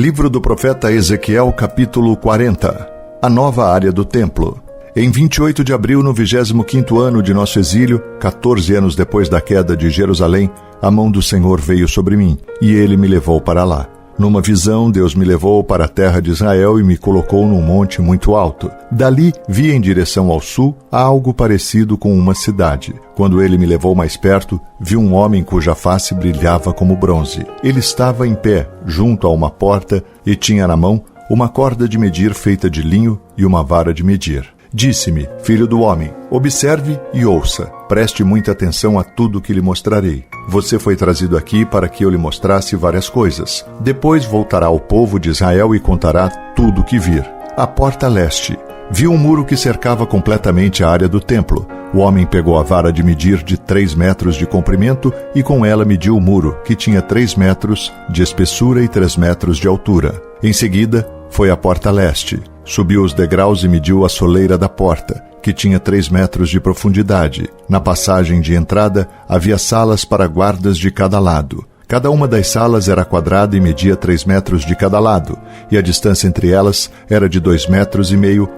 Livro do profeta Ezequiel, capítulo 40. A nova área do templo. Em 28 de abril, no 25º ano de nosso exílio, 14 anos depois da queda de Jerusalém, a mão do Senhor veio sobre mim, e ele me levou para lá. Numa visão, Deus me levou para a terra de Israel e me colocou num monte muito alto. Dali, vi em direção ao sul algo parecido com uma cidade. Quando ele me levou mais perto, vi um homem cuja face brilhava como bronze. Ele estava em pé, junto a uma porta, e tinha na mão uma corda de medir feita de linho e uma vara de medir. Disse-me: filho do homem, observe e ouça. Preste muita atenção a tudo que lhe mostrarei. Você foi trazido aqui para que eu lhe mostrasse várias coisas. Depois voltará ao povo de Israel e contará tudo o que vir. A porta leste. Vi um muro que cercava completamente a área do templo. O homem pegou a vara de medir de 3 metros de comprimento e com ela mediu o muro, que tinha 3 metros de espessura e 3 metros de altura. Em seguida, foi à porta leste. Subiu os degraus e mediu a soleira da porta, que tinha 3 metros de profundidade. Na passagem de entrada, havia salas para guardas de cada lado. Cada uma das salas era quadrada e media 3 metros de cada lado, e a distância entre elas era de 2,5 metros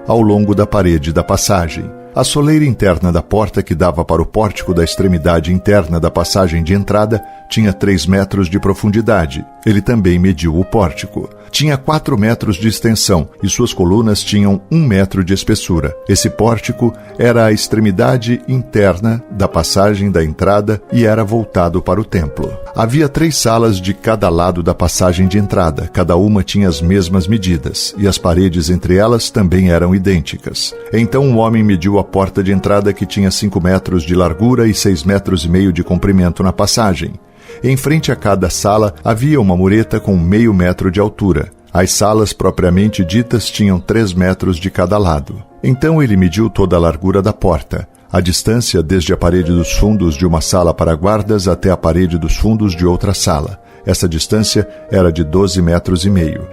ao longo da parede da passagem. A soleira interna da porta, que dava para o pórtico da extremidade interna da passagem de entrada, tinha 3 metros de profundidade. Ele também mediu o pórtico. Tinha 4 metros de extensão e suas colunas tinham 1 metro de espessura. Esse pórtico era a extremidade interna da passagem da entrada e era voltado para o templo. Havia 3 salas de cada lado da passagem de entrada. Cada uma tinha as mesmas medidas e as paredes entre elas também eram idênticas. Então um homem mediu a porta de entrada, que tinha 5 metros de largura e 6,5 metros de comprimento na passagem. Em frente a cada sala havia uma mureta com 0,5 metro de altura. As salas propriamente ditas tinham 3 metros de cada lado. Então ele mediu toda a largura da porta, a distância desde a parede dos fundos de uma sala para guardas até a parede dos fundos de outra sala. Essa distância era de 12,5 metros.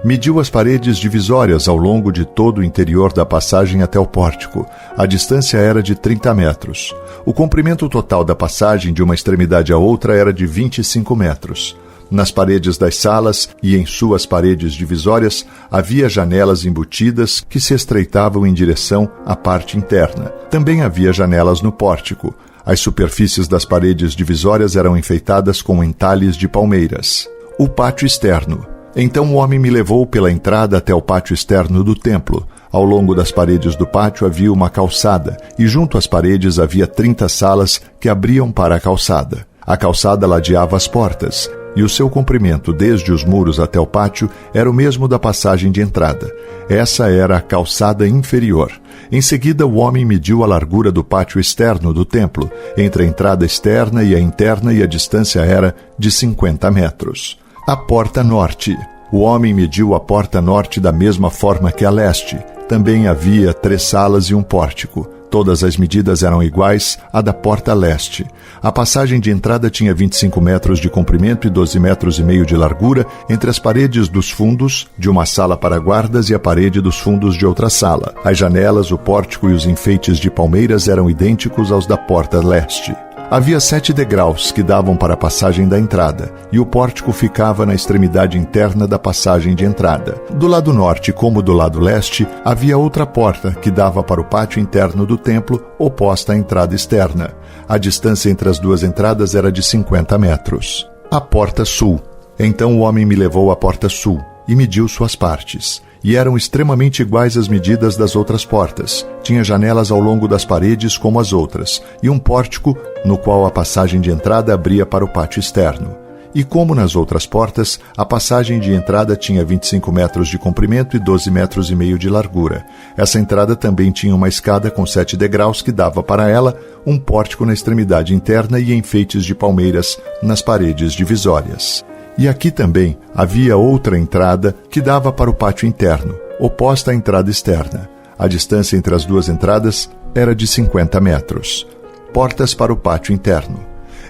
Mediu as paredes divisórias ao longo de todo o interior da passagem até o pórtico. A distância era de 30 metros. O comprimento total da passagem de uma extremidade à outra era de 25 metros. Nas paredes das salas e em suas paredes divisórias havia janelas embutidas que se estreitavam em direção à parte interna. Também havia janelas no pórtico. As superfícies das paredes divisórias eram enfeitadas com entalhes de palmeiras. O pátio externo. Então o homem me levou pela entrada até o pátio externo do templo. Ao longo das paredes do pátio havia uma calçada, e junto às paredes havia 30 salas que abriam para a calçada. A calçada ladeava as portas, e o seu comprimento desde os muros até o pátio era o mesmo da passagem de entrada. Essa era a calçada inferior. Em seguida, o homem mediu a largura do pátio externo do templo, entre a entrada externa e a interna, e a distância era de 50 metros. A porta norte. O homem mediu a porta norte da mesma forma que a leste. Também havia 3 salas e um pórtico. Todas as medidas eram iguais à da porta leste. A passagem de entrada tinha 25 metros de comprimento e 12,5 metros de largura entre as paredes dos fundos de uma sala para guardas e a parede dos fundos de outra sala. As janelas, o pórtico e os enfeites de palmeiras eram idênticos aos da porta leste. Havia 7 degraus que davam para a passagem da entrada, e o pórtico ficava na extremidade interna da passagem de entrada. Do lado norte, como do lado leste, havia outra porta que dava para o pátio interno do templo, oposta à entrada externa. A distância entre as duas entradas era de 50 metros. A porta sul. Então o homem me levou à porta sul e mediu suas partes. E eram extremamente iguais às medidas das outras portas. Tinha janelas ao longo das paredes como as outras, e um pórtico no qual a passagem de entrada abria para o pátio externo. E como nas outras portas, a passagem de entrada tinha 25 metros de comprimento e 12,5 metros de largura. Essa entrada também tinha uma escada com 7 degraus que dava para ela, um pórtico na extremidade interna e enfeites de palmeiras nas paredes divisórias. E aqui também havia outra entrada que dava para o pátio interno, oposta à entrada externa. A distância entre as duas entradas era de 50 metros. Portas para o pátio interno.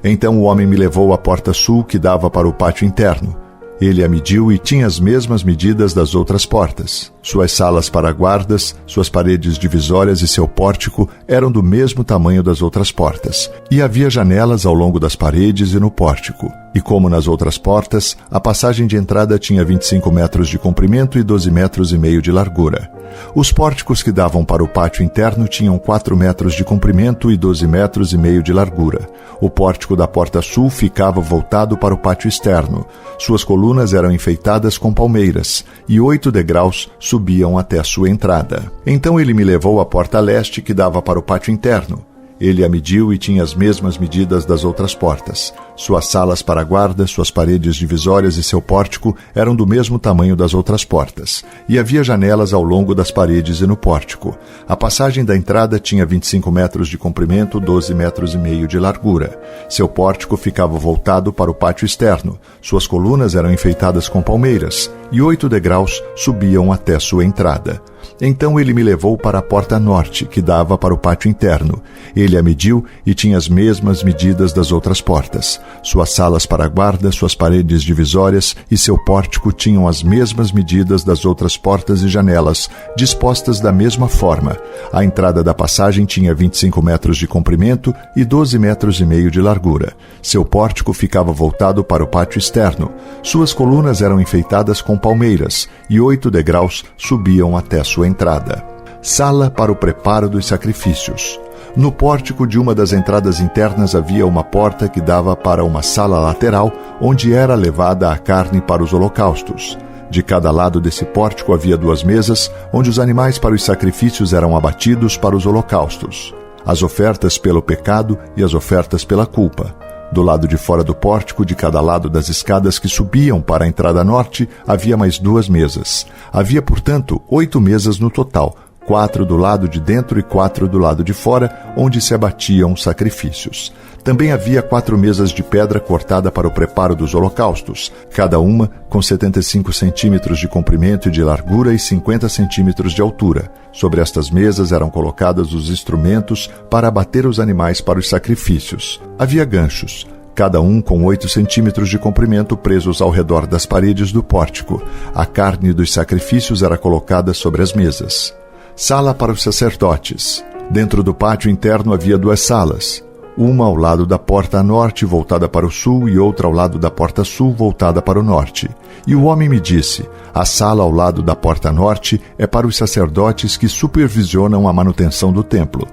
Então o homem me levou à porta sul que dava para o pátio interno. Ele a mediu e tinha as mesmas medidas das outras portas. Suas salas para guardas, suas paredes divisórias e seu pórtico eram do mesmo tamanho das outras portas. E havia janelas ao longo das paredes e no pórtico. E como nas outras portas, a passagem de entrada tinha 25 metros de comprimento e 12 metros e meio de largura. Os pórticos que davam para o pátio interno tinham 4 metros de comprimento e 12 metros e meio de largura. O pórtico da porta sul ficava voltado para o pátio externo. Suas colunas eram enfeitadas com palmeiras, e 8 degraus subiam até a sua entrada. Então ele me levou à porta leste que dava para o pátio interno. Ele a mediu e tinha as mesmas medidas das outras portas. Suas salas para guarda, suas paredes divisórias e seu pórtico eram do mesmo tamanho das outras portas, e havia janelas ao longo das paredes e no pórtico. A passagem da entrada tinha 25 metros de comprimento, 12 metros e meio de largura. Seu pórtico ficava voltado para o pátio externo. Suas colunas eram enfeitadas com palmeiras, e 8 degraus subiam até sua entrada. Então ele me levou para a porta norte, que dava para o pátio interno. Ele a mediu e tinha as mesmas medidas das outras portas. Suas salas para guarda, suas paredes divisórias e seu pórtico tinham as mesmas medidas das outras portas e janelas, dispostas da mesma forma. A entrada da passagem tinha 25 metros de comprimento e 12 metros e meio de largura. Seu pórtico ficava voltado para o pátio externo. Suas colunas eram enfeitadas com palmeiras, e 8 degraus subiam até sua entrada. Sala para o preparo dos sacrifícios. No pórtico de uma das entradas internas havia uma porta que dava para uma sala lateral, onde era levada a carne para os holocaustos. De cada lado desse pórtico havia 2 mesas, onde os animais para os sacrifícios eram abatidos para os holocaustos, as ofertas pelo pecado e as ofertas pela culpa. Do lado de fora do pórtico, de cada lado das escadas que subiam para a entrada norte, havia mais 2 mesas. Havia, portanto, 8 mesas no total, 4 do lado de dentro e 4 do lado de fora, onde se abatiam os sacrifícios. Também havia 4 mesas de pedra cortada para o preparo dos holocaustos, cada uma com 75 centímetros de comprimento e de largura e 50 centímetros de altura. Sobre estas mesas eram colocados os instrumentos para abater os animais para os sacrifícios. Havia ganchos, cada um com 8 centímetros de comprimento, presos ao redor das paredes do pórtico. A carne dos sacrifícios era colocada sobre as mesas. Sala para os sacerdotes. Dentro do pátio interno havia 2 salas, uma ao lado da porta norte voltada para o sul e outra ao lado da porta sul voltada para o norte. E o homem me disse: a sala ao lado da porta norte é para os sacerdotes que supervisionam a manutenção do templo.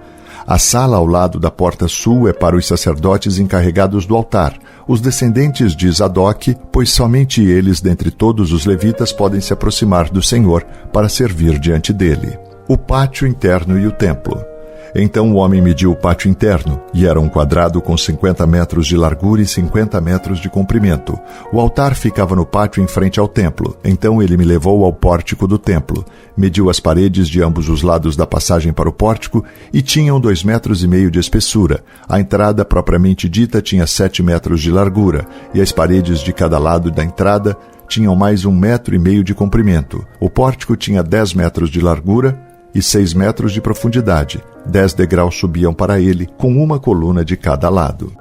A sala ao lado da porta sul é para os sacerdotes encarregados do altar, os descendentes de Zadok, pois somente eles, dentre todos os levitas, podem se aproximar do Senhor para servir diante dele. O pátio interno e o templo. Então o homem mediu o pátio interno, e era um quadrado com 50 metros de largura e 50 metros de comprimento. O altar ficava no pátio em frente ao templo. Então ele me levou ao pórtico do templo. Mediu as paredes de ambos os lados da passagem para o pórtico, e tinham 2,5 metros de espessura. A entrada propriamente dita tinha 7 metros de largura, e as paredes de cada lado da entrada tinham mais 1,5 metro de comprimento. O pórtico tinha 10 metros de largura e 6 metros de profundidade. 10 degraus subiam para ele, com uma coluna de cada lado.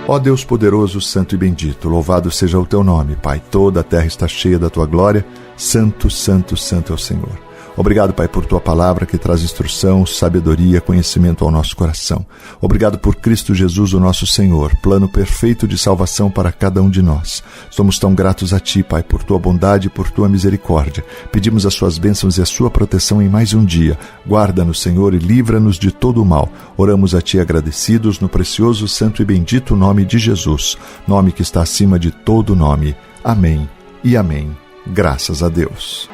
Ó Deus poderoso, santo e bendito, louvado seja o teu nome, Pai. Toda a terra está cheia da tua glória. Santo, santo, santo é o Senhor. Obrigado, Pai, por tua palavra que traz instrução, sabedoria, conhecimento ao nosso coração. Obrigado por Cristo Jesus, o nosso Senhor, plano perfeito de salvação para cada um de nós. Somos tão gratos a ti, Pai, por tua bondade e por tua misericórdia. Pedimos as suas bênçãos e a sua proteção em mais um dia. Guarda-nos, Senhor, e livra-nos de todo o mal. Oramos a ti agradecidos no precioso, santo e bendito nome de Jesus, nome que está acima de todo nome. Amém e amém. Graças a Deus.